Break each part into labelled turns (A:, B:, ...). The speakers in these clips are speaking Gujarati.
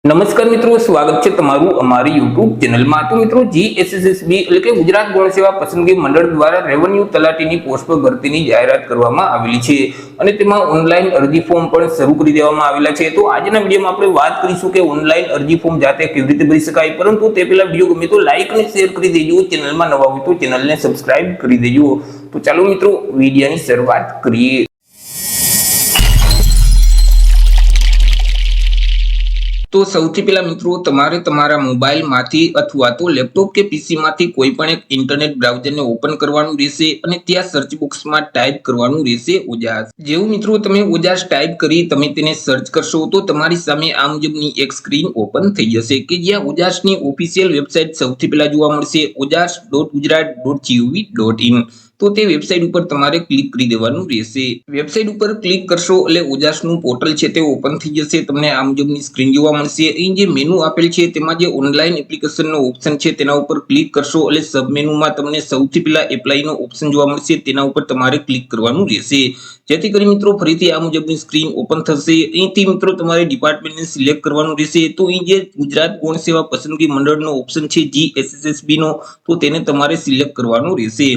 A: નમસ્કાર મિત્રો, સ્વાગત છે તમારું અમારી યુટ્યુબ ચેનલમાં। તો મિત્રો, જીએસએસબી એટલે કે ગુજરાત ગૌણ સેવા પસંદગી મંડળ દ્વારા રેવન્યુ તલાટીની પોસ્ટ પર ભરતીની જાહેરાત કરવામાં આવેલી છે અને તેમાં ઓનલાઈન અરજી ફોર્મ પણ શરૂ કરી દેવામાં આવેલા છે। તો આજના વિડીયોમાં આપણે વાત કરીશું કે ઓનલાઈન અરજી ફોર્મ જાતે કેવી રીતે ભરી શકાય, પરંતુ તે પહેલા વિડીયો ગમે તો લાઈક અને શેર કરી દેજો, ચેનલમાં નવા હોય તો ચેનલને સબસ્ક્રાઇબ કરી દેજો। તો ચાલો મિત્રો, વિડીયોની શરૂઆત કરીએ। તો સૌથી પહેલા મિત્રો, તમારે તમારા મોબાઈલમાંથી અથવા તો લેપટોપ કે પીસીમાંથી કોઈ પણ એક ઇન્ટરનેટ બ્રાઉઝરને ઓપન કરવાનું રહેશે અને ત્યાં સર્ચ બોક્સમાં ટાઈપ કરવાનું રહેશે ઓજાસ। જેવું મિત્રો તમે ઓજાસ ટાઈપ કરી તમે તેને સર્ચ કરશો તો તમારી સામે આ મુજબની એક સ્ક્રીન ઓપન થઈ જશે કે જ્યાં ઓજાસની ઓફિશિયલ વેબસાઇટ સૌથી પહેલા જોવા મળશે ojas.gujarat.gov.in। તો તે વેબસાઇટ ઉપર તમારે ક્લિક કરી દેવાનું રહેશે। વેબસાઇટ ઉપર ક્લિક કરશો એટલે ઓજાસનું પોર્ટલ છે તે ઓપન થઈ જશે। તમને આ મુજબની સ્ક્રીન જોવા મળશે। અહીં જે મેનુ આપેલ છે તેમાં જે ઓનલાઈન એપ્લિકેશનનો ઓપ્શન છે તેના ઉપર ક્લિક કરશો એટલે સબ મેનુમાં તમને સૌથી પહેલા એપ્લાયનો ઓપ્શન જોવા મળશે, તેના ઉપર તમારે ક્લિક કરવાનું રહેશે, જેથી કરી મિત્રો ફરીથી આ મુજબની સ્ક્રીન ઓપન થશે। અહીંથી મિત્રો તમારે ડિપાર્ટમેન્ટને સિલેક્ટ કરવાનું રહેશે। તો અહીં જે ગુજરાત ગૌણ સેવા પસંદગી મંડળનો ઓપ્શન છે જીએસએસબી નો, તો તેને તમારે સિલેક્ટ કરવાનું રહેશે,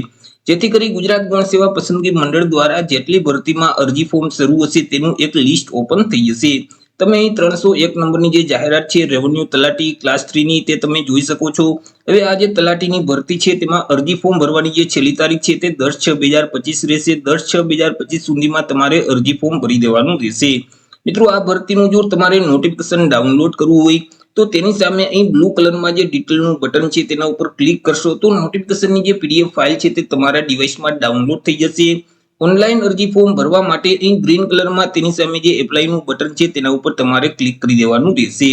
A: જેથી કરી ગુજરાત ગૌણ સેવા પસંદગી મંડળ દ્વારા જેટલી ભરતીમાં અરજી ફોર્મ શરૂ હશે તેનું એક લિસ્ટ ઓપન થઈ જશે। તમે અહીં 301 નંબરની જે જાહેરાત છે રેવન્યુ તલાટી ક્લાસ 3 ની તે તમે જોઈ શકો છો। હવે આ જે તલાટીની ભરતી છે તેમાં અરજી ફોર્મ ભરવાની જે છેલ્લી તારીખ છે તે 10/6/2025 રહેશે। 10/6/2025 સુધીમાં તમારે અરજી ફોર્મ ભરી દેવાનું રહેશે। મિત્રો, આ ભરતીનું જો તમારે નોટિફિકેશન ડાઉનલોડ કરવું હોય તો તેની સામે અહીં બ્લુ કલરમાં જે ડિટેલનું બટન છે તેના ઉપર ક્લિક કરશો તો નોટિફિકેશનની જે પીડીએફ ફાઇલ છે તે તમારા ડિવાઇસમાં ડાઉનલોડ થઈ જશે। ઓનલાઈન અરજી ફોર્મ ભરવા માટે અહીં ગ્રીન કલરમાં તેની સામે જે એપ્લાયનું બટન છે તેના ઉપર તમારે ક્લિક કરી દેવાનું રહેશે,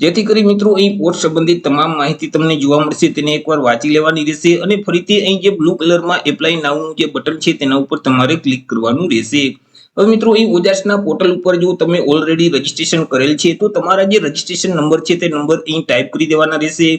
A: જેથી કરી મિત્રો અહીં પોસ્ટ સંબંધિત તમામ માહિતી તમને જોવા મળશે, તેને એકવાર વાંચી લેવાની રહેશે અને ફરીથી અહીં જે બ્લુ કલરમાં એપ્લાય નાઉનું જે બટન છે તેના ઉપર તમારે ક્લિક કરવાનું રહેશે। હવે મિત્રો, અહીં ઓજાસના પોર્ટલ ઉપર જો તમે ઓલરેડી રજીસ્ટ્રેશન કરેલ છે તો તમારા જે રજીસ્ટ્રેશન નંબર છે તે નંબર અહીં ટાઈપ કરી દેવાના રહેશે।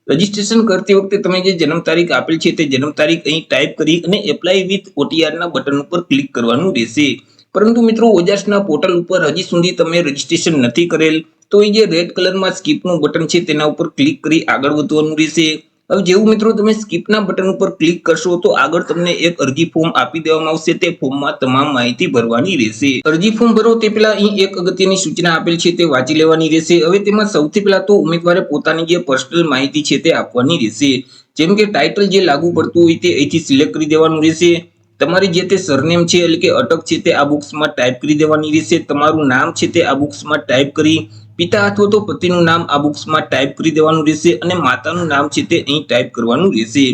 A: રજીસ્ટ્રેશન કરતી વખતે તમે જે જન્મ તારીખ આપેલ છે તે જન્મ તારીખ અહીં ટાઈપ કરી અને એપ્લાય વિથ ઓટીઆર ના બટન ઉપર ક્લિક કરવાનું રહેશે। પરંતુ મિત્રો, ઓજાસના પોર્ટલ ઉપર હજી સુધી તમે રજીસ્ટ્રેશન નથી કરેલ તો અહીં જે રેડ કલરમાં સ્કીપનું બટન છે તેના ઉપર ક્લિક કરી આગળ વધવાનું રહેશે। હવે જેવું મિત્રો તમે સ્કીપના બટન ઉપર ક્લિક કરશો તો આગળ તમને એક અરજી ફોર્મ આપી દેવામાં આવશે, તે ફોર્મમાં તમામ માહિતી ભરવાની રહેશે। અરજી ફોર્મ ભરો તે પહેલા અહીં એક અગત્યની સૂચના આપેલ છે તે વાંચી લેવાની રહેશે। હવે તેમાં સૌથી પહેલા તો ઉમેદવારે પોતાની જે પર્સનલ માહિતી છે તે આપવાની રહેશે, જેમ કે ટાઇટલ જે લાગુ પડતું હોય તે અહીંથી સિલેક્ટ કરી દેવાનું રહેશે। તમારી જે તે સરનેમ છે એટલે કે અટક છે તે આ બોક્સમાં ટાઈપ કરી દેવાની રહેશે। તમારું નામ છે તે આ બોક્સમાં ટાઈપ કરી, પિતા અથવા તો પતિનું નામ આ બોક્સમાં ટાઈપ કરી દેવાનું રહેશે અને માતાનું નામ છે તે અહીં ટાઈપ કરવાનું રહેશે।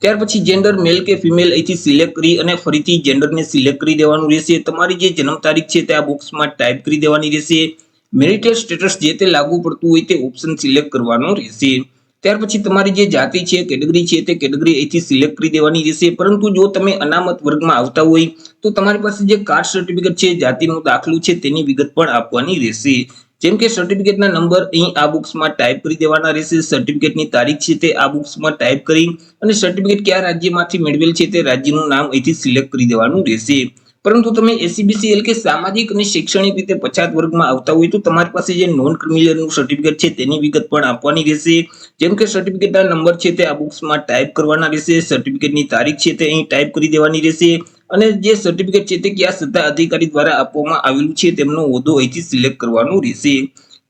A: ત્યાર પછી જેન્ડર મેલ કે ફિમેલ અહીંથી સિલેક્ટ કરી અને ફરીથી જેન્ડરને સિલેક્ટ કરી દેવાનું રહેશે। તમારી જે જન્મ તારીખ છે તે આ બોક્સમાં ટાઈપ કરી દેવાની રહેશે। મેરિટલ સ્ટેટસ જે તે લાગુ પડતું હોય તે ઓપ્શન સિલેક્ટ કરવાનો રહેશે। ત્યાર પછી તમારી જે જાતિ છે, કેટેગરી છે તે કેટેગરી અહીંથી સિલેક્ટ કરી દેવાની રહેશે। પરંતુ જો તમે અનામત વર્ગમાં આવતા હોય તો તમારી પાસે જે કાસ્ટ સર્ટિફિકેટ છે, જાતિનું દાખલું છે તેની વિગત પણ આપવાની રહેશે, જેમ કે સર્ટિફિકેટના નંબર અહીં આ બોક્સમાં ટાઈપ કરી દેવાના રહેશે। સર્ટિફિકેટની તારીખ છે તે આ બોક્સમાં ટાઈપ કરી અને સર્ટિફિકેટ કયા રાજ્યમાંથી મેળવેલ છે તે રાજ્યનું નામ અહીંથી સિલેક્ટ કરી દેવાનું રહેશે। પરંતુ તમે એસસીબીસી એટલે કે સામાજિક અને શૈક્ષણિક રીતે પછાત વર્ગમાં આવતા હોય તો તમારી પાસે જે નોન ક્રિમિનલનું સર્ટિફિકેટ છે તેની વિગત પણ આપવાની રહેશે, જેમ કે સર્ટિફિકેટના નંબર છે તે આ બોક્સમાં ટાઈપ કરવાના રહેશે। સર્ટિફિકેટની તારીખ છે તે અહીં ટાઈપ કરી દેવાની રહેશે અને જે સર્ટિફિકેટ છે તે કયા સત્તા અધિકારી દ્વારા આપવામાં આવેલું છે તેમનો હોદ્દો અહીંથી સિલેક્ટ કરવાનું રહેશે।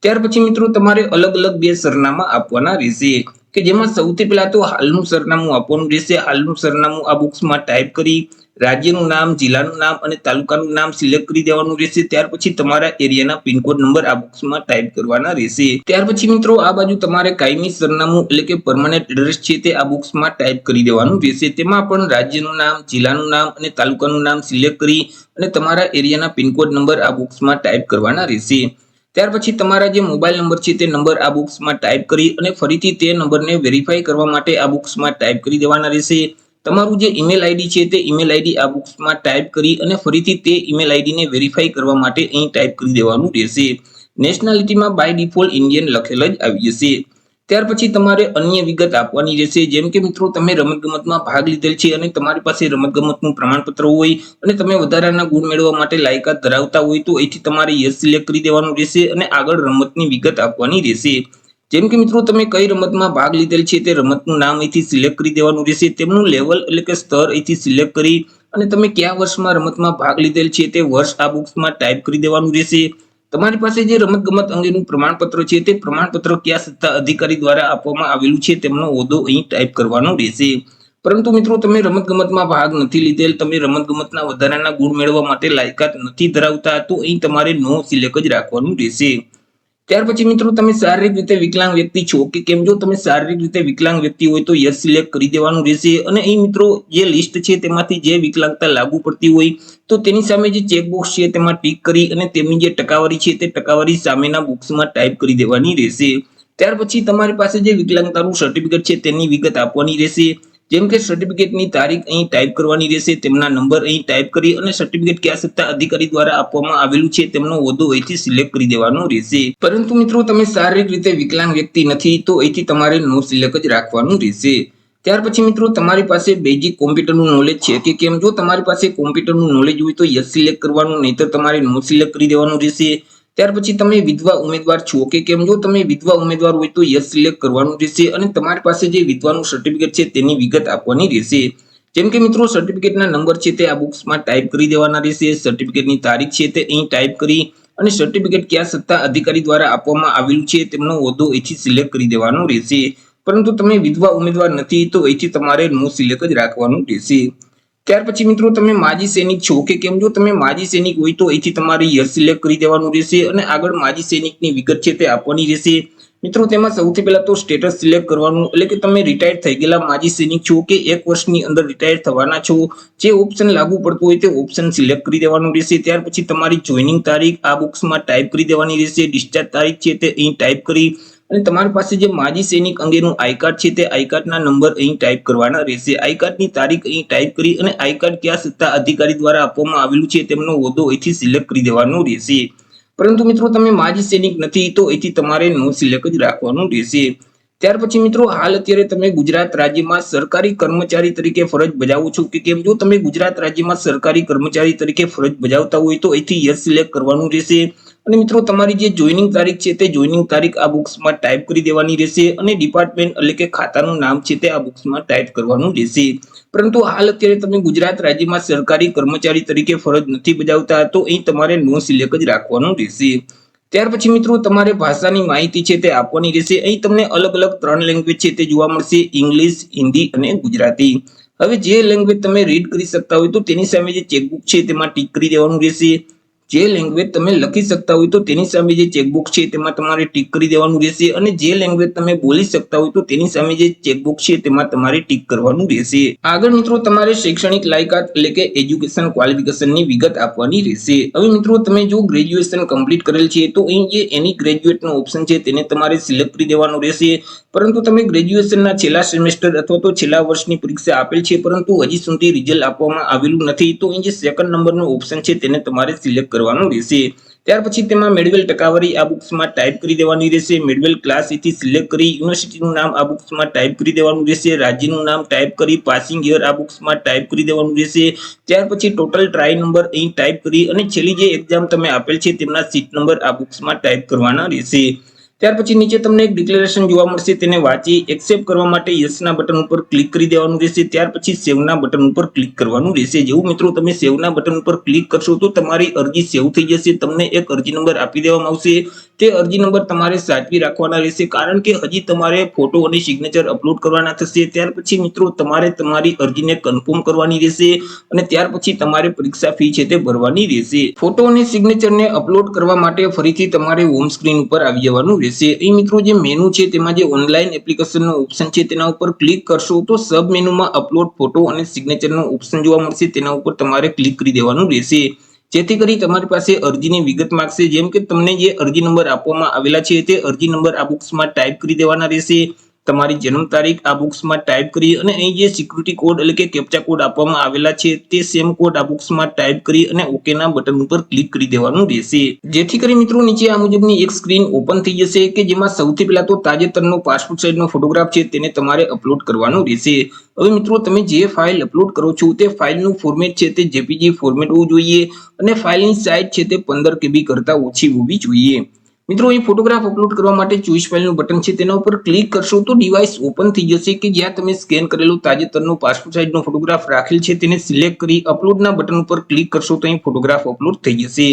A: ત્યાર પછી મિત્રો તમારે અલગ અલગ બે સરનામા આપવાના રહેશે, કે જેમાં સૌથી પહેલા તો હાલનું સરનામું આપવાનું રહેશે। હાલનું સરનામું આ બોક્સમાં ટાઈપ કરી રાજ્યનું નામ, જિલ્લાનું નામ અને તાલુકાનું નામ સિલેક્ટ કરી દેવાનું રહેશે। ત્યાર પછી તમારા એરિયાના પિનકોડ નંબર આ બોક્સમાં ટાઈપ કરવાના રહેશે। ત્યાર પછી મિત્રો આ બાજુ તમારે કાયમી સરનામું એટલે કે પરમનન્ટ એડ્રેસ છે તે આ બોક્સમાં ટાઈપ કરી દેવાનું રહેશે। તેમાં પણ રાજ્યનું નામ, જિલ્લાનું નામ અને તાલુકાનું નામ સિલેક્ટ કરી અને તમારા એરિયાના પિનકોડ નંબર આ બોક્સમાં ટાઈપ કરવાના રહેશે। ત્યાર પછી તમારા જે મોબાઈલ નંબર છે તે નંબર આ બોક્સમાં ટાઈપ કરી અને ફરીથી તે નંબરને વેરીફાઈ કરવા માટે આ બોક્સમાં ટાઈપ કરી દેવાના રહેશે। તમારું જે ઈમેલ આઈડી છે તે ઈમેલ આઈડી આ બોક્સમાં ટાઈપ કરી અને ફરીથી તે ઈમેલ આઈડીને વેરીફાઈ કરવા માટે અહીં ટાઈપ કરી દેવાનું રહેશે। નેશનાલિટીમાં બાય ડિફોલ્ટ ઇન્ડિયન લખેલ જ આવી જશે। ત્યાર પછી તમારે અન્ય વિગત આપવાની રહેશે, જેમ કે મિત્રો તમે રમતગમતમાં ભાગ લીધેલ છે અને તમારી પાસે રમતગમતનું પ્રમાણપત્ર હોય અને તમે વધારાના ગુણ મેળવવા માટે લાયકાત ધરાવતા હોય તો અહીંથી તમારે યસ સિલેક્ટ કરી દેવાનું રહેશે અને આગળ રમતની વિગત આપવાની રહેશે. જેમ કે મિત્રો તમે કઈ રમતમાં ભાગ લીધેલ છે તે રમતનું નામ અહીંથી સિલેક્ટ કરી દેવાનું રહેશે, તેમનું લેવલ એટલે કે સ્તર અહીંથી સિલેક્ટ કરી અને તમે કયા વર્ષમાં રમતમાં ભાગ લીધેલ છે તે વર્ષ આ બોક્સમાં ટાઈપ કરી દેવાનું રહેશે. તમારી પાસે જે રમતગમત અંગેનું પ્રમાણપત્ર છે તે પ્રમાણપત્ર કયા સત્તા અધિકારી દ્વારા આપવામાં આવેલું છે તેમનો હોદ્દો અહીં ટાઈપ કરવાનો રહેશે. પરંતુ મિત્રો તમે રમતગમતમાં ભાગ નથી લીધેલ, તમે રમતગમતના વધારાના ગુણ મેળવવા માટે લાયકાત નથી ધરાવતા તો અહીં તમારે નો સિલેક્ટ જ રાખવાનું રહેશે. ત્યાર પછી મિત્રો તમે શારીરિક રીતે વિકલાંગ વ્યક્તિ છો કે કેમ, જો તમે શારીરિક રીતે વિકલાંગ વ્યક્તિ હોય તો યસ સિલેક્ટ કરી દેવાનું રહેશે અને અહીં મિત્રો જે લિસ્ટ છે તેમાંથી જે વિકલાંગતા લાગુ પડતી હોય તો તેની સામે જે ચેકબોક્સ છે તેમાં ટીક કરી અને તેમની જે ટકાવારી છે તે ટકાવારી સામેના બોક્સમાં ટાઈપ કરી દેવાની રહેશે. ત્યાર પછી તમારી પાસે જે વિકલાંગતાનું સર્ટિફિકેટ છે તેની વિગત આપવાની રહેશે, જેમ કે સર્ટિફિકેટની તારીખ અહીં ટાઈપ કરવાની રહેશે, તેમના નંબર અહીં ટાઈપ કરી અને સર્ટિફિકેટ કયા સત્તા અધિકારી દ્વારા આપવામાં આવેલું છે તેમનો હોદ્દો અહીંથી સિલેક્ટ કરી દેવાનો રહેશે. પરંતુ મિત્રો તમે શારીરિક રીતે વિકલાંગ વ્યક્તિ નથી તો અહીંથી તમારે નો સિલેક્ટ જ રાખવાનું રહેશે. ત્યાર પછી મિત્રો તમારી પાસે બેઝિક કોમ્પ્યુટરનું નોલેજ છે કે કેમ, જો તમારી પાસે કોમ્પ્યુટરનું નોલેજ હોય તો યસ સિલેક્ટ કરવાનું, નહીતર તમારે નો સિલેક્ટ કરી દેવાનું રહેશે. ત્યાર પછી તમે વિધવા ઉમેદવાર છો કે કેમ, જો તમે વિધવા ઉમેદવાર હોય તો યસ સિલેક્ટ કરવાનું રહેશે અને તમારી પાસે જે વિધવાનું સર્ટિફિકેટ છે તેની વિગત આપવાની રહેશે. જેમ કે મિત્રો સર્ટિફિકેટના નંબર છે તે આ બોક્સમાં ટાઈપ કરી દેવાના રહેશે, સર્ટિફિકેટની તારીખ છે તે અહીં ટાઈપ કરી અને સર્ટિફિકેટ કયા સત્તા અધિકારી દ્વારા આપવામાં આવેલું છે તેમનો હોદ્દો અહીંથી સિલેક્ટ કરી દેવાનો રહેશે. પરંતુ તમે વિધવા ઉમેદવાર નથી તો અહીંથી તમારે નો સિલેક્ટ જ રાખવાનું રહેશે. ત્યાર પછી મિત્રો તમે માજી સૈનિક છો કે કેમ, જો તમે માજી સૈનિક હોય તો અહીંથી તમારે યસ સિલેક્ટ કરી દેવાનું રહેશે અને આગળ માજી સૈનિકની વિગત છે તે આપવાની રહેશે. મિત્રો તેમાં સૌથી પહેલા તો સ્ટેટસ સિલેક્ટ કરવાનું, એટલે કે તમે રિટાયર્ડ થઈ ગયેલા માજી સૈનિક છો કે 1 વર્ષની અંદર રિટાયર થવાના છો, જે ઓપ્શન લાગુ પડતું હોય તે ઓપ્શન સિલેક્ટ કરી દેવાનું રહેશે. ત્યાર પછી તમારી જોઈનિંગ તારીખ આ બોક્સમાં ટાઈપ કરી દેવાની રહેશે, ડિસ્ચાર્જ તારીખ છે તે અહીં ટાઈપ કરી અને તમારી પાસે જે માજી સૈનિક અંગેનું આઈ કાર્ડ છે તે આઈ કાર્ડના નંબર અહીં ટાઈપ કરવાના રહેશે. આઈ કાર્ડની તારીખ અહીં ટાઈપ કરી અને આઈ કાર્ડ કયા સત્તા અધિકારી દ્વારા આપવામાં આવેલું છે તેમનો હોદ્દો અહીંથી સિલેક્ટ કરી દેવાનો રહેશે. પરંતુ મિત્રો તમે માજી સૈનિક નથી તો અહીંથી તમારે નો સિલેક્ટ જ રાખવાનું રહેશે. ત્યાર પછી મિત્રો હાલ અત્યારે તમે ગુજરાત રાજ્યમાં સરકારી કર્મચારી તરીકે ફરજ બજાવો છો કે કેમ, જો તમે ગુજરાત રાજ્યમાં સરકારી કર્મચારી તરીકે ફરજ બજાવતા હોય તો અહીંથી યસ સિલેક્ટ કરવાનું રહેશે અને મિત્રો તમારી જે જોઈનિંગ તારીખ છે તે જોઈનિંગ તારીખ આ બોક્સમાં ટાઈપ કરી દેવાની રહેશે અને ડિપાર્ટમેન્ટ એટલે કે ખાતાનું નામ છે તે આ બોક્સમાં ટાઈપ કરવાનું રહેશે. પરંતુ હાલ અત્યારે તમે ગુજરાત રાજ્યમાં સરકારી કર્મચારી તરીકે ફરજ નથી બજાવતા તો અહીં તમારે નો સિલેક્ટ જ રાખવાનું રહેશે. ત્યાર પછી મિત્રો તમારે ભાષાની માહિતી છે તે આપવાની રહેશે. અહીં તમને અલગ અલગ 3 લેંગ્વેજ છે તે જોવા મળશે, ઇંગ્લિશ, હિન્દી અને ગુજરાતી. હવે જે લેંગ્વેજ તમે રીડ કરી શકતા હોય તો તેની સામે જે ચેકબુક છે તેમાં ટીક કરી દેવાનું રહેશે. જે લેંગ્વેજ તમે લખી શકતા હોય તો તેની સામે જે ચેકબુક છે તેમાં તમારે ટીક કરી દેવાનું રહેશે અને જે લેંગ્વેજ તમે બોલી શકતા હોય તો તેની સામે જે ચેકબુક છે તેમાં તમારે ટીક કરવાનું રહેશે. આગળ મિત્રો તમારે શૈક્ષણિક લાયકાત એટલે કે એજ્યુકેશન ક્વોલિફિકેશનની વિગત આપવાની રહેશે. હવે મિત્રો તમે જો ગ્રેજ્યુએશન કમ્પ્લીટ કરેલ છે તો અહીં જે એની ગ્રેજ્યુએટનો ઓપ્શન છે તેને તમારે સિલેક્ટ કરી દેવાનું રહેશે. પરંતુ તમે ગ્રેજ્યુએશનના છેલ્લા સેમેસ્ટર અથવા તો છેલ્લા વર્ષની પરીક્ષા આપેલ છે પરંતુ હજી સુધી રિઝલ્ટ આપવામાં આવેલું નથી તો અહીં જે સેકન્ડ નંબરનો ઓપ્શન છે તેને તમારે સિલેક્ટ કરવાનું રહેશે. ત્યાર પછી તેમાં મેળવેલ ટકાવારી આ બોક્સમાં ટાઈપ કરી દેવાની રહેશે, મેળવેલ ક્લાસ અહીંથી સિલેક્ટ કરી યુનિવર્સિટીનું નામ આ બોક્સમાં ટાઈપ કરી દેવાનું રહેશે, રાજ્યનું નામ ટાઈપ કરી પાસિંગ યર આ બોક્સમાં ટાઈપ કરી દેવાનું રહેશે. ત્યાર પછી ટોટલ ટ્રાય નંબર અહીં ટાઈપ કરી અને છેલ્લી જે એક્ઝામ તમે આપેલ છે તેમના સીટ નંબર આ બોક્સમાં ટાઈપ કરવાના રહેશે. ત્યાર પછી નીચે તમને એક ડિક્લેરેશન જોવા મળશે, તેને વાંચી એક્સેપ્ટ કરવા માટે યસના બટન ઉપર ક્લિક કરી દેવાનું રહેશે. ત્યાર પછી સેવના બટન ઉપર ક્લિક કરવાનું રહેશે. જેવું મિત્રો તમે સેવના બટન ઉપર ક્લિક કરશો તો તમારી અરજી સેવ થઈ જશે, તમને એક અરજી નંબર આપી દેવામાં આવશે. તે અરજી નંબર તમારે સાચવી રાખવાના રહેશે કારણ કે હજી તમારે ફોટો અને સિગ્નેચર અપલોડ કરવાના થશે. ત્યાર પછી મિત્રો તમારે તમારી અરજીને કન્ફર્મ કરવાની રહેશે અને ત્યાર પછી તમારે પરીક્ષા ફી છે તે ભરવાની રહેશે. ફોટો અને સિગ્નેચરને અપલોડ કરવા માટે ફરીથી તમારે હોમ સ્ક્રીન ઉપર આવી જવાનું રહેશે. અહીં મિત્રો જે મેનુ છે તેમાં જે ઓનલાઈન એપ્લિકેશનનો ઓપ્શન છે તેના ઉપર ક્લિક કરશો તો સબ મેનુમાં અપલોડ ફોટો અને સિગ્નેચરનો ઓપ્શન જોવા મળશે, તેના ઉપર તમારે ક્લિક કરી દેવાનું રહેશે. જેથી કરી તમારી પાસે અરજીની વિગત માંગશે, જેમ કે તમને જે અરજી નંબર આપવામાં આવેલા છે તે અરજી નંબર આ બોક્સમાં ટાઈપ કરી દેવાના રહેશે તમારી જન્મ તારીખ આ બોક્સમાં ટાઈપ કરી અને અહીં જે સિક્યુરિટી કોડ એટલે કે કેપ્ચા કોડ આપવામાં આવેલા છે તે સેમ કોડ આ બોક્સમાં ટાઈપ કરી અને ઓકે ના બટન ઉપર ક્લિક કરી દેવાનું રહેશે, જેથી કરી મિત્રો નીચે આ મુજબની એક સ્ક્રીન ઓપન થઈ જશે કે જેમાં સૌથી પહેલા તો તાજેતરનો પાસપોર્ટ સાઇઝનો ફોટોગ્રાફ છે તેને તમારે અપલોડ કરવાનો રહેશે। હવે મિત્રો તમે જે ફાઇલ અપલોડ કરો છો તે ફાઇલનું ફોર્મેટ છે તે જેપીજી ફોર્મેટ હોવું જોઈએ અને ફાઇલની સાઇઝ છે તે 15 KB કરતા ઓછી હોવી જોઈએ। મિત્રો અહીં ફોટોગ્રાફ અપલોડ કરવા માટે ચોઈસ ફાઇલનું બટન છે તેના ઉપર ક્લિક કરશો તો ડિવાઇસ ઓપન થઈ જશે કે જ્યાં તમે સ્કેન કરેલો તાજેતરનો પાસપોર્ટ સાઇઝનો ફોટોગ્રાફ રાખેલ છે તેને સિલેક્ટ કરી અપલોડના બટન ઉપર ક્લિક કરશો તો અહીં ફોટોગ્રાફ અપલોડ થઈ જશે।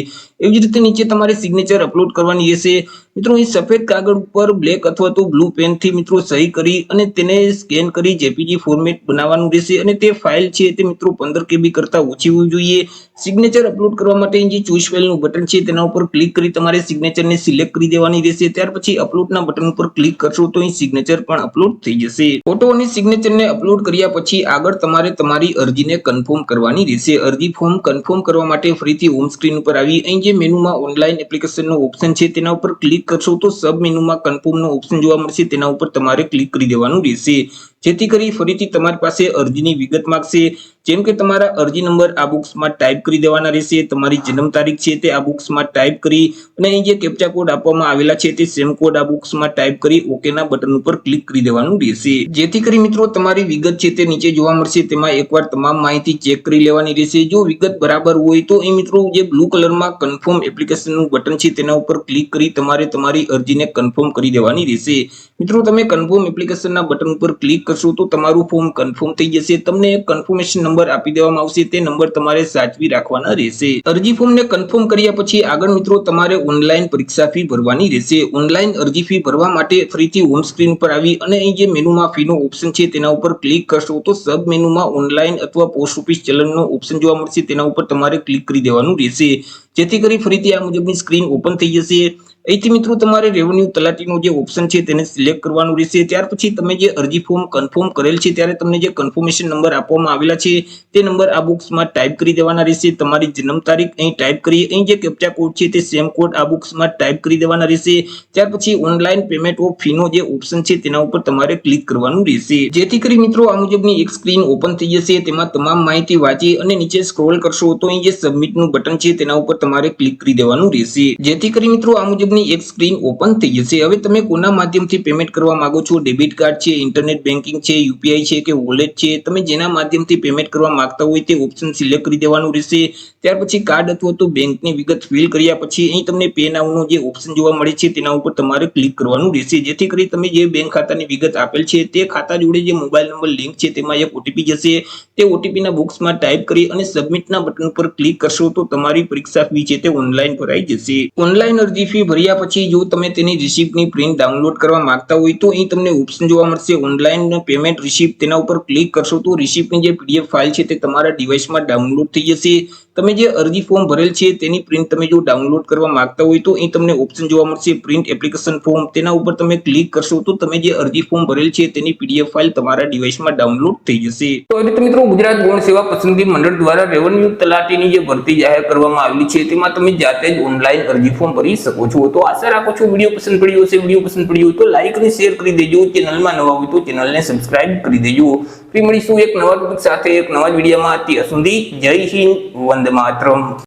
A: એવી જ રીતે નીચે તમારે સિગ્નેચર અપલોડ કરવાની રહેશે। મિત્રો અહીં સફેદ કાગળ ઉપર બ્લેક અથવા તો બ્લુ પેનથી મિત્રો સહી કરી અને તેને સ્કેન કરી જેપીજી ફોર્મેટ બનાવવાનું રહેશે અને તે ફાઇલ છે તે મિત્રો 15 KB કરતા ઓછી હોવી જોઈએ। સિગ્નેચર અપલોડ કરવા માટે જે ચોઈસ ફાઇલનું બટન છે તેના ઉપર ક્લિક કરી તમારે સિગ્નેચરને સિલેક્ટ કરી દેવાની રહેશે। ત્યાર પછી અપલોડના બટન ઉપર ક્લિક કરશો તો અહીં સિગ્નેચર પણ અપલોડ થઈ જશે। ફોટો અને સિગ્નેચરને અપલોડ કર્યા પછી આગળ તમારે તમારી અરજીને કન્ફર્મ કરવાની રહેશે। અરજી ફોર્મ કન્ફર્મ કરવા માટે ફરીથી હોમ સ્ક્રીન ઉપર આવી અહીં જે મેનુમાં ઓનલાઈન એપ્લિકેશનનો ઓપ્શન છે તેના ઉપર ક્લિક કરશો તો સબ મેનુમાં કન્ફર્મનો ઓપ્શન જોવા મળશે, તેના ઉપર તમારે ક્લિક કરી દેવાનું રહેશે, જેથી કરી ફરીથી તમારી પાસે અરજીની વિગત માંગશે। જેમ કે તમારા અરજી નંબર આ બોક્સમાં ટાઈપ કરી દેવાના રહેશે, તમારી જન્મ તારીખ છે તે આ બોક્સમાં ટાઈપ કરી અને અહીં જે કેપ્ચા કોડ આપવામાં આવેલા છે તે સેમ કોડ આ બોક્સમાં ટાઈપ કરી ઓકે ના બટન ઉપર ક્લિક કરી દેવાનું રહેશે, જેથી કરી મિત્રો તમારી વિગત છે તે નીચે જોવા મળશે। તેમાં એકવાર તમામ માહિતી ચેક કરી લેવાની રહેશે। જો વિગત બરાબર હોય તો અહીં મિત્રો જે બ્લુ કલરમાં કન્ફર્મ એપ્લિકેશનનું બટન છે તેના ઉપર ક્લિક કરી તમારે તમારી અરજીને કન્ફર્મ કરી દેવાની રહેશે। મિત્રો તમે કન્ફર્મ એપ્લિકેશનના બટન ઉપર ક્લિક કરશો તો તમારું ફોર્મ કન્ફર્મ થઈ જશે। તમને એક કન્ફર્મેશન નંબર આપી દેવામાં આવશે, તે નંબર તમારે સાચવી રાખવાના રહેશે। અરજી ફોર્મને કન્ફર્મ કર્યા પછી આગળ મિત્રો તમારે ઓનલાઈન પરીક્ષા ફી ભરવાની રહેશે। ઓનલાઈન અરજી ફી ભરવા માટે ફરીથી હોમ સ્ક્રીન પર આવી અને અહીં જે મેનુમાં ફીનો ઓપ્શન છે તેના ઉપર ક્લિક કરશો તો સબ મેનુમાં ઓનલાઈન અથવા પોસ્ટ ઓફિસ ચલણનો ઓપ્શન જોવા મળશે, તેના ઉપર તમારે ક્લિક કરી દેવાનું રહેશે, જેથી કરી ફરીથી આ મુજબની સ્ક્રીન ઓપન થઈ જશે। અહીંથી મિત્રો તમારે રેવન્યુ તલાટીનો જે ઓપ્શન છે તેને સિલેક્ટ કરવાનું રહેશે। ત્યાર પછી તમે જે અરજી ફોર્મ કન્ફર્મ કરેલ છે ત્યારે તમને જે કન્ફર્મેશન નંબર આપવામાં આવેલા છે તે નંબર આ બોક્સમાં ટાઈપ કરી દેવાના રહેશે। તમારી જન્મ તારીખ અહીં ટાઈપ કરી અહીં જે કેપ્ચા કોડ છે તે સેમ કોડ આ બોક્સમાં ટાઈપ કરી દેવાના રહેશે। ત્યાર પછી ઓનલાઈન પેમેન્ટ ઓફ ફીનો જે ઓપ્શન છે તેના ઉપર તમારે ક્લિક કરવાનું રહેશે, જેથી કરી મિત્રો આ મુજબની એક સ્ક્રીન ઓપન થઈ જશે। તેમાં તમામ માહિતી વાંચી અને નીચે સ્ક્રોલ કરશો તો અહીં જે સબમિટનું બટન છે તેના ઉપર તમારે ક્લિક કરી દેવાનું રહેશે, જેથી કરી મિત્રો આ મુજબ એક સ્ક્રીન ઓપન થઈ જશે। હવે તમે કોના માધ્યમથી પેમેન્ટ કરવા માંગો છો, ડેબિટ કાર્ડ છે, ઇન્ટરનેટ બેન્કિંગ છે, યુપીઆઈ છે કે વોલેટ છે, તમે જેના માધ્યમથી પેમેન્ટ કરવા માંગતા હોય તે ઓપ્શન સિલેક્ટ કરી દેવાનું રહેશે। ત્યાર પછી કાર્ડ અથવા તો બેંકની વિગત ફિલ કર્યા પછી અહીં તમને પે નાઉનો જે ઓપ્શન જોવા મળે છે તેના ઉપર તમારે ક્લિક કરવાનું રહેશે, જેથી કરી તમે જે બેંક ખાતાની વિગત આપેલ છે તે ખાતા જોડે જે મોબાઈલ નંબર લિંક છે તેમાં એક ઓટીપી જશે, તે ઓટીપીના બોક્સમાં ટાઈપ કરી અને સબમિટના બટન પર ક્લિક કરશો તો તમારી પરીક્ષા ફી છે તે ઓનલાઈન ભરાઈ જશે। ઓનલાઈન અરજી ફી ભર્યા પછી જો તમે તેની રિસિપ્ટની પ્રિન્ટ ડાઉનલોડ કરવા માંગતા હોય તો અહીં તમને ઓપ્શન જોવા મળશે ઓનલાઈન પેમેન્ટ રિસિપ્ટ, તેના ઉપર ક્લિક કરશો તો રિસિપ્ટની જે પીડીએફ ફાઇલ છે તે તમારા ડિવાઇસમાં ડાઉનલોડ થઈ જશે। તમે જે અરજી ફોર્મ ભરેલ છે તેની પ્રિન્ટ તમે જો ડાઉનલોડ કરવા માંગતા હોય તો અહીં તમને ઓપ્શન જોવા મળશે પ્રિન્ટ એપ્લિકેશન ફોર્મ, તેના ઉપર તમે ક્લિક કરશો તો તમે જે અરજી ફોર્મ ભરેલ છે તેની પીડીએફ ફાઇલ તમારા ડિવાઇસમાં ડાઉનલોડ થઈ જશે। તો હવે મિત્રો ગુજરાત ગૌણ સેવા પસંદગી મંડળ દ્વારા રેવન્યુ તલાટીની જે ભરતી જાહેર કરવામાં આવેલી છે તેમાં તમે જાતે જ ઓનલાઈન અરજી ફોર્મ ભરી શકો છો। તો આશા રાખું છું વિડીયો પસંદ પડ્યો હશે। વિડીયો પસંદ પડ્યો તો લાઈક અને શેર કરી દેજો, ચેનલમાં નવા હોય તો ચેનલને સબસ્ક્રાઇબ કરી દેજો। ફરી મળીશું એક નવા ટોપિક સાથે એક નવા વિડીયોમાં। ત્યાં સુધી જય હિન્દ, વંદે માતરમ।